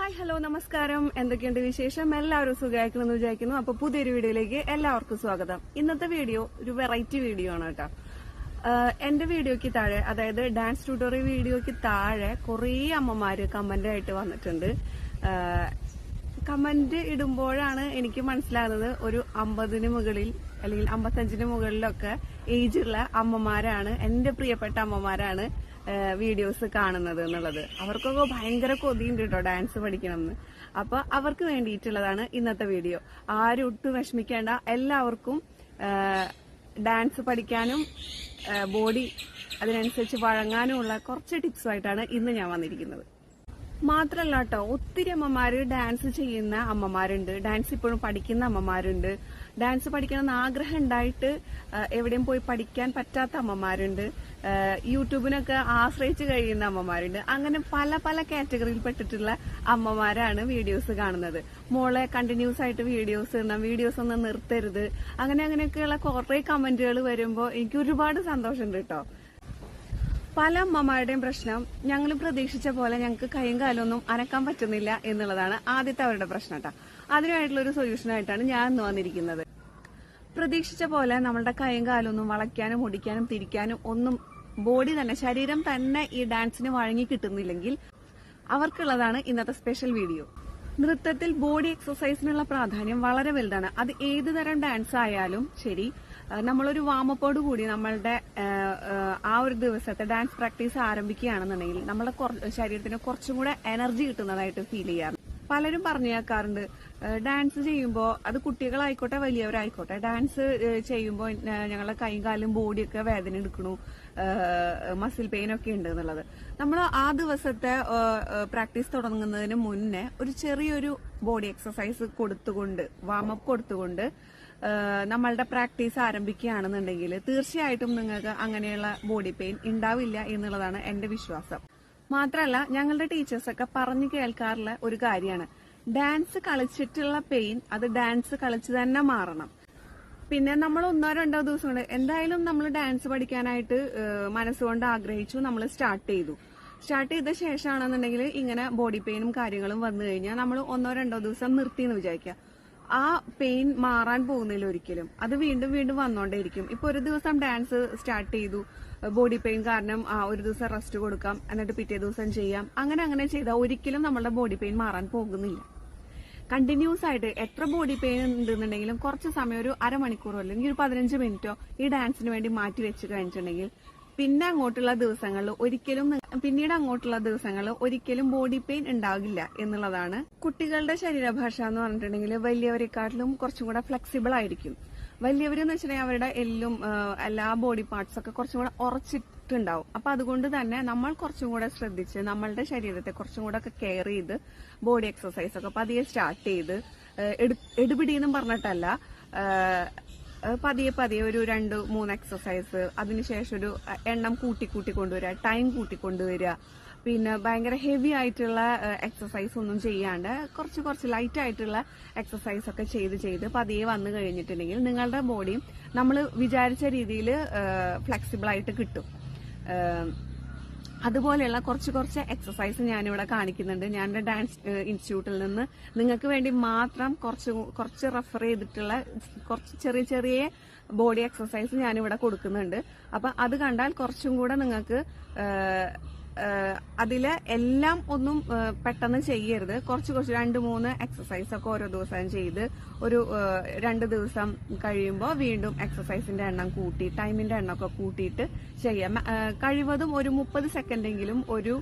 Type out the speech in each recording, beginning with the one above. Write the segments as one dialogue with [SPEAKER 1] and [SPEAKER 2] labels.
[SPEAKER 1] Hi hello നമസ്കാരം. എന്തൊക്കെയുണ്ട് വിശേഷം? എല്ലാവരും സുഖമായിരിക്കണമെന്ന് വിചാരിക്കുന്നു. അപ്പൊ പുതിയൊരു വീഡിയോയിലേക്ക് എല്ലാവർക്കും സ്വാഗതം. ഇന്നത്തെ വീഡിയോ ഒരു വെറൈറ്റി വീഡിയോ ആണ് കേട്ടോ. എന്റെ വീഡിയോയ്ക്ക് താഴെ, അതായത് ഡാൻസ് ട്യൂട്ടോറിയൽ വീഡിയോയ്ക്ക് താഴെ കുറേ അമ്മമാര് കമന്റ് ആയിട്ട് വന്നിട്ടുണ്ട്. കമന്റ് ഇടുമ്പോഴാണ് എനിക്ക് മനസ്സിലാകുന്നത് ഒരു 50-ന് മുകളിൽ അല്ലെങ്കിൽ 55-ന് മുകളിലൊക്കെ ഏജുള്ള അമ്മമാരാണ്, എന്റെ പ്രിയപ്പെട്ട അമ്മമാരാണ് വീഡിയോസ് കാണുന്നത് എന്നുള്ളത്. അവർക്കൊക്കെ ഭയങ്കര കൊതിയുണ്ട് കേട്ടോ ഡാൻസ് പഠിക്കണമെന്ന്. അപ്പൊ അവർക്ക് വേണ്ടിയിട്ടുള്ളതാണ് ഇന്നത്തെ വീഡിയോ. ആരും ഒട്ടും വിഷമിക്കേണ്ട, എല്ലാവർക്കും ഡാൻസ് പഠിക്കാനും ബോഡി അതിനനുസരിച്ച് വഴങ്ങാനുമുള്ള കുറച്ച് ടിപ്സുമായിട്ടാണ് ഇന്ന് ഞാൻ വന്നിരിക്കുന്നത്. മാത്രല്ല കേട്ടോ, ഒത്തിരി അമ്മമാര് ഡാൻസ് ചെയ്യുന്ന അമ്മമാരുണ്ട്, ഡാൻസ് ഇപ്പോഴും പഠിക്കുന്ന അമ്മമാരുണ്ട്, ഡാൻസ് പഠിക്കണമെന്ന് ആഗ്രഹം ഉണ്ടായിട്ട് എവിടെയും പോയി പഠിക്കാൻ പറ്റാത്ത അമ്മമാരുണ്ട്, യൂട്യൂബിനൊക്കെ ആശ്രയിച്ച് കഴിയുന്ന അമ്മമാരുണ്ട്. അങ്ങനെ പല പല കാറ്റഗറിയിൽ പെട്ടിട്ടുള്ള അമ്മമാരാണ് വീഡിയോസ് കാണുന്നത്. മോളെ കണ്ടിന്യൂസ് ആയിട്ട് വീഡിയോസ് ഇടണം, വീഡിയോസ് ഒന്നും നിർത്തരുത്, അങ്ങനെയൊക്കെയുള്ള കുറെ കമന്റുകൾ വരുമ്പോൾ എനിക്ക് ഒരുപാട് സന്തോഷമുണ്ട് കേട്ടോ. പല അമ്മമാരുടെയും പ്രശ്നം ഞങ്ങൾ പ്രതീക്ഷിച്ച പോലെ ഞങ്ങൾക്ക് കൈയും കാലൊന്നും അനക്കാൻ പറ്റുന്നില്ല എന്നുള്ളതാണ് ആദ്യത്തെ അവരുടെ പ്രശ്നം കേട്ടോ. അതിനായിട്ടുള്ള ഒരു സൊല്യൂഷനായിട്ടാണ് ഞാൻ ഇന്ന് വന്നിരിക്കുന്നത്. പ്രതീക്ഷിച്ച പോലെ നമ്മളുടെ കൈയും കാലൊന്നും വളയ്ക്കാനും ഒടിക്കാനും തിരിക്കാനും ഒന്നും ബോഡി തന്നെ, ശരീരം തന്നെ ഈ ഡാൻസിന് വഴങ്ങി കിട്ടുന്നില്ലെങ്കിൽ അവർക്കുള്ളതാണ് ഇന്നത്തെ സ്പെഷ്യൽ വീഡിയോ. നൃത്തത്തിൽ ബോഡി എക്സസൈസിനുള്ള പ്രാധാന്യം വളരെ വലുതാണ്. അത് ഏത് തരം ഡാൻസ് ആയാലും ശരി, നമ്മളൊരു വാമപ്പോട് കൂടി നമ്മളുടെ ആ ഒരു ദിവസത്തെ ഡാൻസ് പ്രാക്ടീസ് ആരംഭിക്കുകയാണെന്നുണ്ടെങ്കിൽ നമ്മുടെ ശരീരത്തിന് കുറച്ചും കൂടെ എനർജി കിട്ടുന്നതായിട്ട് ഫീൽ ചെയ്യാറുണ്ട്. പലരും പറഞ്ഞു കേൾക്കാറുണ്ട്, ഡാൻസ് ചെയ്യുമ്പോൾ, അത് കുട്ടികളായിക്കോട്ടെ വലിയവരായിക്കോട്ടെ, ഡാൻസ് ചെയ്യുമ്പോൾ ഞങ്ങളുടെ കൈയും കാലും ബോഡിയൊക്കെ വേദന എടുക്കണു, മസിൽ പെയിൻ ഒക്കെ ഉണ്ട് എന്നുള്ളത്. നമ്മൾ ആ ദിവസത്തെ പ്രാക്ടീസ് തുടങ്ങുന്നതിന് മുന്നേ ഒരു ചെറിയൊരു ബോഡി എക്സസൈസ് കൊടുത്തുകൊണ്ട്, വാമപ്പ് കൊടുത്തുകൊണ്ട് നമ്മളുടെ പ്രാക്ടീസ് ആരംഭിക്കുകയാണെന്നുണ്ടെങ്കിൽ തീർച്ചയായിട്ടും നിങ്ങൾക്ക് അങ്ങനെയുള്ള ബോഡി പെയിൻ ഉണ്ടാവില്ല എന്നുള്ളതാണ് എന്റെ വിശ്വാസം. മാത്രമല്ല, ഞങ്ങളുടെ ടീച്ചേഴ്സൊക്കെ പറഞ്ഞു കേൾക്കാറുള്ള ഒരു കാര്യമാണ്, ഡാൻസ് കളിച്ചിട്ടുള്ള പെയിൻ അത് ഡാൻസ് കളിച്ച് തന്നെ മാറണം. പിന്നെ നമ്മൾ 1-2 ദിവസം കൊണ്ട് എന്തായാലും നമ്മൾ ഡാൻസ് പഠിക്കാനായിട്ട് മനസ്സുകൊണ്ട് ആഗ്രഹിച്ചു, നമ്മൾ സ്റ്റാർട്ട് ചെയ്ത ശേഷമാണെന്നുണ്ടെങ്കിൽ ഇങ്ങനെ ബോഡി പെയിനും കാര്യങ്ങളും വന്നു കഴിഞ്ഞാൽ നമ്മൾ 1-2 ദിവസം നിർത്തിയെന്ന് വിചാരിക്കുക, ആ പെയിൻ മാറാൻ പോകുന്നില്ല ഒരിക്കലും, അത് വീണ്ടും വീണ്ടും വന്നോണ്ടേയിരിക്കും. ഇപ്പൊ ഒരു ദിവസം ഡാൻസ് സ്റ്റാർട്ട് ചെയ്തു, ബോഡി പെയിൻ കാരണം ഒരു ദിവസം റെസ്റ്റ് കൊടുക്കാം, എന്നിട്ട് പിറ്റേ ദിവസം ചെയ്യാം, അങ്ങനെ ചെയ്താൽ ഒരിക്കലും നമ്മളുടെ ബോഡി പെയിൻ മാറാൻ പോകുന്നില്ല. കണ്ടിന്യൂസ് ആയിട്ട് എത്ര ബോഡി പെയിൻ ഉണ്ടെന്നുണ്ടെങ്കിലും കുറച്ച് സമയം, ഒരു അരമണിക്കൂറോ അല്ലെങ്കിൽ ഒരു 15 മിനിറ്റോ ഈ ഡാൻസിന് വേണ്ടി മാറ്റി വെച്ച് കഴിഞ്ഞിട്ടുണ്ടെങ്കിൽ പിന്നീട് അങ്ങോട്ടുള്ള ദിവസങ്ങളിൽ ഒരിക്കലും ബോഡി പെയിൻ ഉണ്ടാകില്ല എന്നുള്ളതാണ്. കുട്ടികളുടെ ശരീരഭാഷ എന്ന് പറഞ്ഞിട്ടുണ്ടെങ്കിൽ വലിയവരെക്കാട്ടിലും കുറച്ചും കൂടെ ഫ്ലെക്സിബിൾ ആയിരിക്കും. വലിയവരെന്ന് വെച്ചിട്ടുണ്ടെങ്കിൽ അവരുടെ എല്ലാ ബോഡി പാർട്സ് ഒക്കെ കുറച്ചും കൂടെ ഉറച്ചിട്ടുണ്ടാവും. അപ്പൊ അതുകൊണ്ട് തന്നെ നമ്മൾ കുറച്ചും കൂടെ ശ്രദ്ധിച്ച് നമ്മളുടെ ശരീരത്തെ കുറച്ചും കൂടെ ഒക്കെ കെയർ ചെയ്ത് ബോഡി എക്സസൈസ് ഒക്കെ പതിയെ സ്റ്റാർട്ട് ചെയ്ത്, എടുപിടിയെന്നും പറഞ്ഞിട്ടല്ല, പതിയെ ഒരു 2-3 എക്സസൈസ്, അതിനുശേഷം ഒരു എണ്ണം കൂട്ടി കൊണ്ടുവരിക, ടൈം കൂട്ടിക്കൊണ്ടുവരിക. പിന്നെ ഭയങ്കര ഹെവി ആയിട്ടുള്ള എക്സസൈസ് ഒന്നും ചെയ്യാണ്ട് കുറച്ച് ലൈറ്റ് ആയിട്ടുള്ള എക്സസൈസ് ഒക്കെ ചെയ്ത് പതിയെ വന്നു കഴിഞ്ഞിട്ടുണ്ടെങ്കിൽ നിങ്ങളുടെ ബോഡിയും നമ്മൾ വിചാരിച്ച രീതിയിൽ ഫ്ലെക്സിബിൾ ആയിട്ട് കിട്ടും. അതുപോലെയുള്ള കുറച്ച് എക്സസൈസ് ഞാനിവിടെ കാണിക്കുന്നുണ്ട്. ഞാൻ ഡാൻസ് ഇൻസ്റ്റിറ്റ്യൂട്ടിൽ നിന്ന് നിങ്ങൾക്ക് വേണ്ടി മാത്രം കുറച്ച് റെഫർ ചെയ്തിട്ടുള്ള കുറച്ച് ചെറിയ ബോഡി എക്സസൈസ് ഞാനിവിടെ കൊടുക്കുന്നുണ്ട്. അപ്പൊ അത് കണ്ടാൽ കുറച്ചും കൂടെ നിങ്ങൾക്ക് അതില് എല്ലാം ഒന്നും പെട്ടെന്ന് ചെയ്യരുത്. കുറച്ച് 2-3 എക്സസൈസ് ഒക്കെ ഓരോ ദിവസം ചെയ്ത് ഒരു 2 ദിവസം കഴിയുമ്പോൾ വീണ്ടും എക്സസൈസിന്റെ എണ്ണം കൂട്ടി, ടൈമിന്റെ എണ്ണം ഒക്കെ കൂട്ടിയിട്ട് ചെയ്യാം. കഴിവതും ഒരു 30 സെക്കൻഡെങ്കിലും ഒരു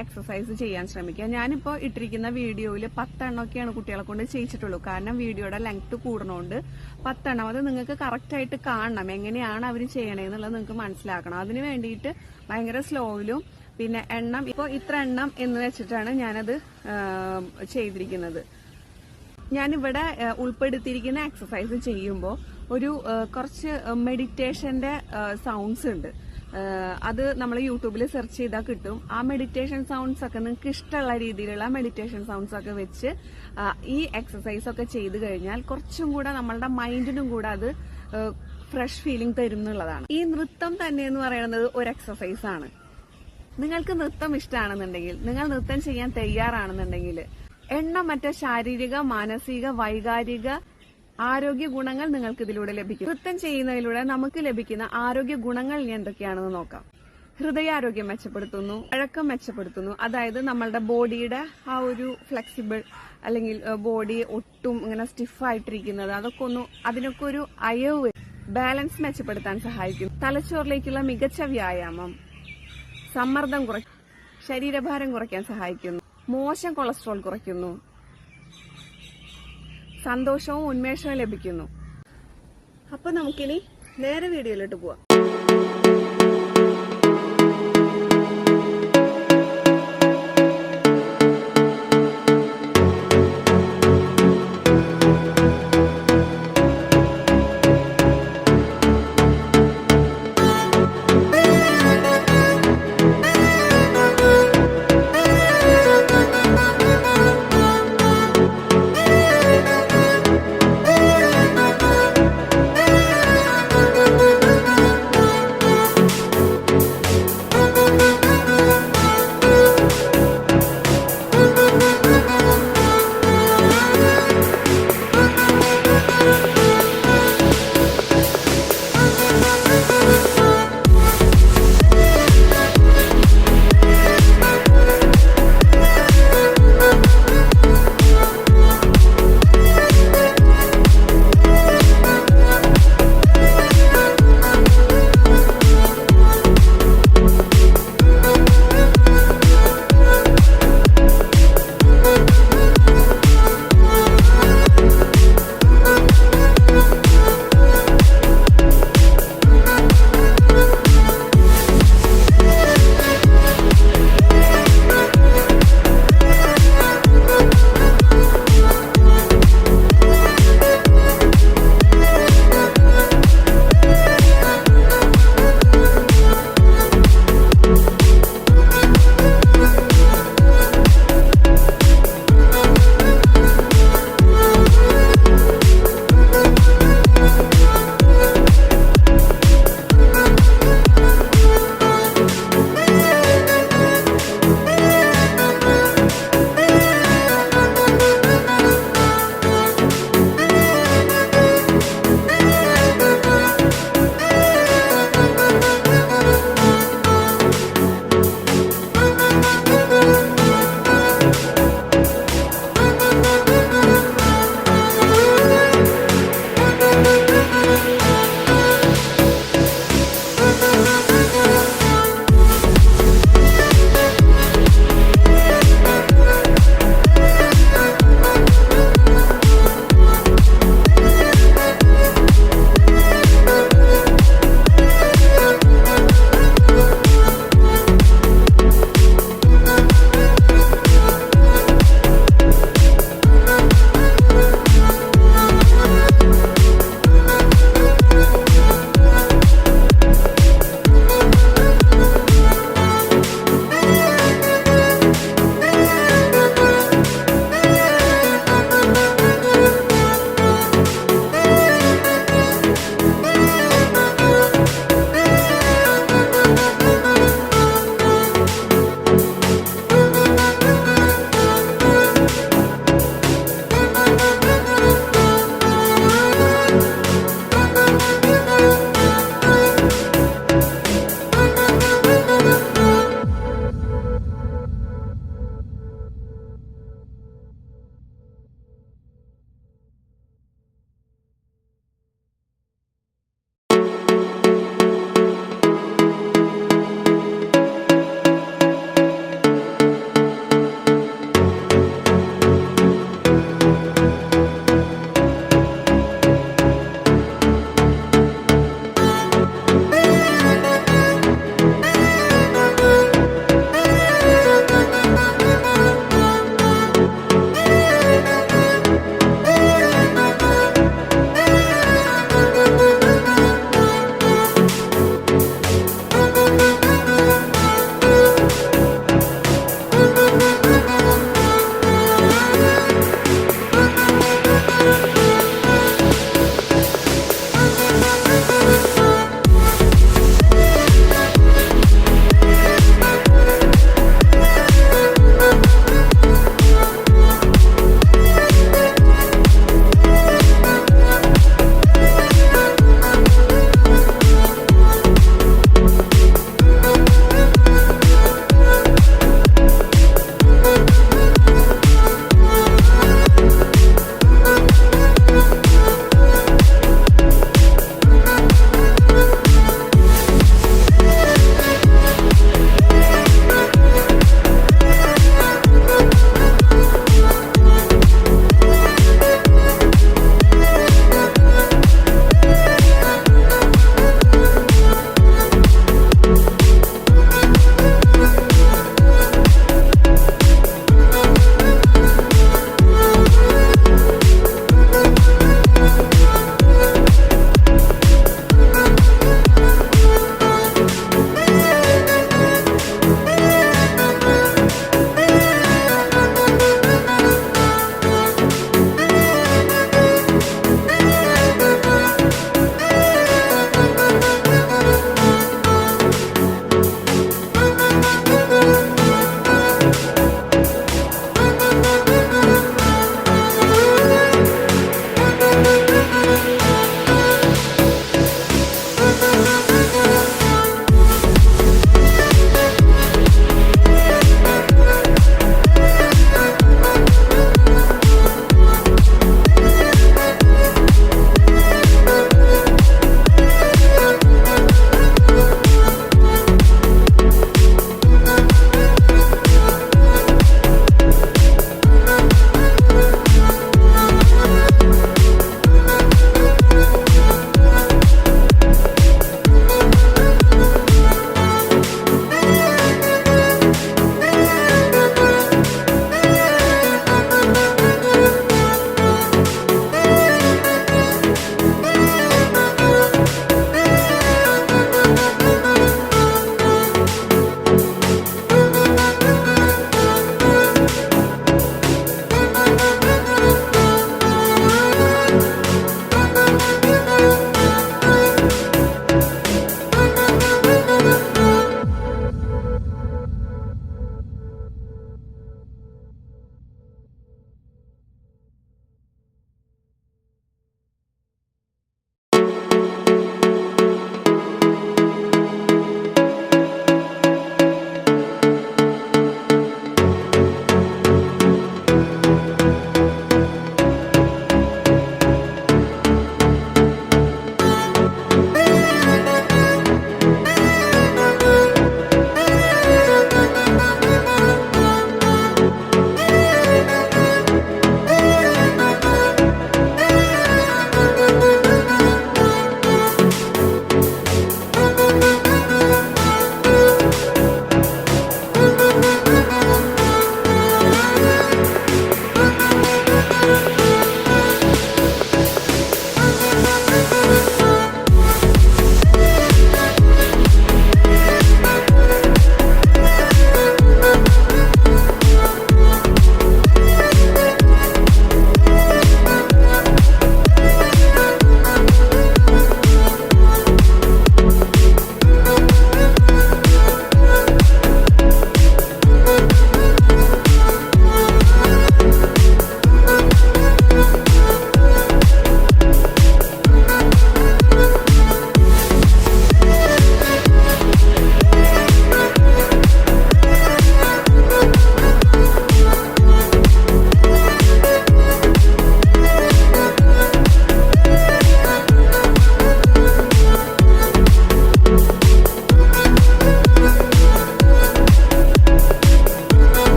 [SPEAKER 1] എക്സസൈസ് ചെയ്യാൻ ശ്രമിക്കുക. ഞാനിപ്പോ ഇട്ടിരിക്കുന്ന വീഡിയോയിൽ 10 എണ്ണമൊക്കെയാണ് കുട്ടികളെ കൊണ്ട് ചെയ്യിച്ചിട്ടുള്ളൂ. കാരണം വീഡിയോയുടെ ലെങ്ത് കൂടുന്നതുകൊണ്ട് 10 എണ്ണം, അത് നിങ്ങൾക്ക് കറക്റ്റ് ആയിട്ട് കാണണം, എങ്ങനെയാണ് അവർ ചെയ്യണേന്നുള്ളത് നിങ്ങൾക്ക് മനസ്സിലാക്കണം. അതിന് വേണ്ടിയിട്ട് ഭയങ്കര സ്ലോയിലും പിന്നെ എണ്ണം, ഇപ്പൊ ഇത്ര എണ്ണം എന്ന് വെച്ചിട്ടാണ് ഞാനത് ചെയ്തിരിക്കുന്നത്. ഞാനിവിടെ ഉൾപ്പെടുത്തിയിരിക്കുന്ന എക്സസൈസ് ചെയ്യുമ്പോൾ ഒരു കുറച്ച് മെഡിറ്റേഷന്റെ സൗണ്ട്സ് ഉണ്ട്. അത് നമ്മൾ യൂട്യൂബിൽ സെർച്ച് ചെയ്താൽ കിട്ടും. ആ മെഡിറ്റേഷൻ സൗണ്ട്സ് ഒക്കെ നിങ്ങൾക്ക് ഇഷ്ടമുള്ള രീതിയിലുള്ള മെഡിറ്റേഷൻ സൗണ്ട്സ് ഒക്കെ വെച്ച് ഈ എക്സസൈസ് ഒക്കെ ചെയ്തു കഴിഞ്ഞാൽ കുറച്ചും കൂടെ നമ്മളുടെ മൈൻഡിനും കൂടെ അത് ഫ്രഷ് ഫീലിംഗ് തരും എന്നുള്ളതാണ്. ഈ നൃത്തം തന്നെ എന്ന് പറയുന്നത് ഒരു എക്സസൈസ് ആണ്. നിങ്ങൾക്ക് നൃത്തം ഇഷ്ടമാണെന്നുണ്ടെങ്കിൽ, നിങ്ങൾ നൃത്തം ചെയ്യാൻ തയ്യാറാണെന്നുണ്ടെങ്കിൽ, എണ്ണമറ്റ ശാരീരിക, മാനസിക, വൈകാരിക ആരോഗ്യ ഗുണങ്ങൾ നിങ്ങൾക്ക് ഇതിലൂടെ ലഭിക്കും. നൃത്തം ചെയ്യുന്നതിലൂടെ നമുക്ക് ലഭിക്കുന്ന ആരോഗ്യ ഗുണങ്ങൾ എന്തൊക്കെയാണെന്ന് നോക്കാം. ഹൃദയാരോഗ്യം മെച്ചപ്പെടുത്തുന്നു, വഴക്കം മെച്ചപ്പെടുത്തുന്നു. അതായത് നമ്മളുടെ ബോഡിയുടെ ആ ഒരു ഫ്ലെക്സിബിൾ അല്ലെങ്കിൽ ബോഡി ഒട്ടും ഇങ്ങനെ സ്റ്റിഫായിട്ടിരിക്കുന്നത് അതിനൊക്കെ ഒരു അയവ്, ബാലൻസ് മെച്ചപ്പെടുത്താൻ സഹായിക്കും. തലച്ചോറിലേക്കുള്ള മികച്ച വ്യായാമം, സമ്മർദ്ദം കുറയ്ക്കും, ശരീരഭാരം കുറയ്ക്കാൻ സഹായിക്കുന്നു, മോശം കൊളസ്ട്രോൾ കുറയ്ക്കുന്നു, സന്തോഷവും ഉന്മേഷവും ലഭിക്കുന്നു. അപ്പൊ നമുക്കിനി നേരെ വീഡിയോയിലോട്ട് പോവാം.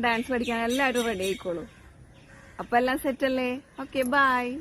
[SPEAKER 1] ഡാൻസ് പഠിക്കാൻ എല്ലാവരും റെഡി ആയിക്കോളൂ. അപ്പൊ എല്ലാം സെറ്റ് അല്ലേ? Okay, by.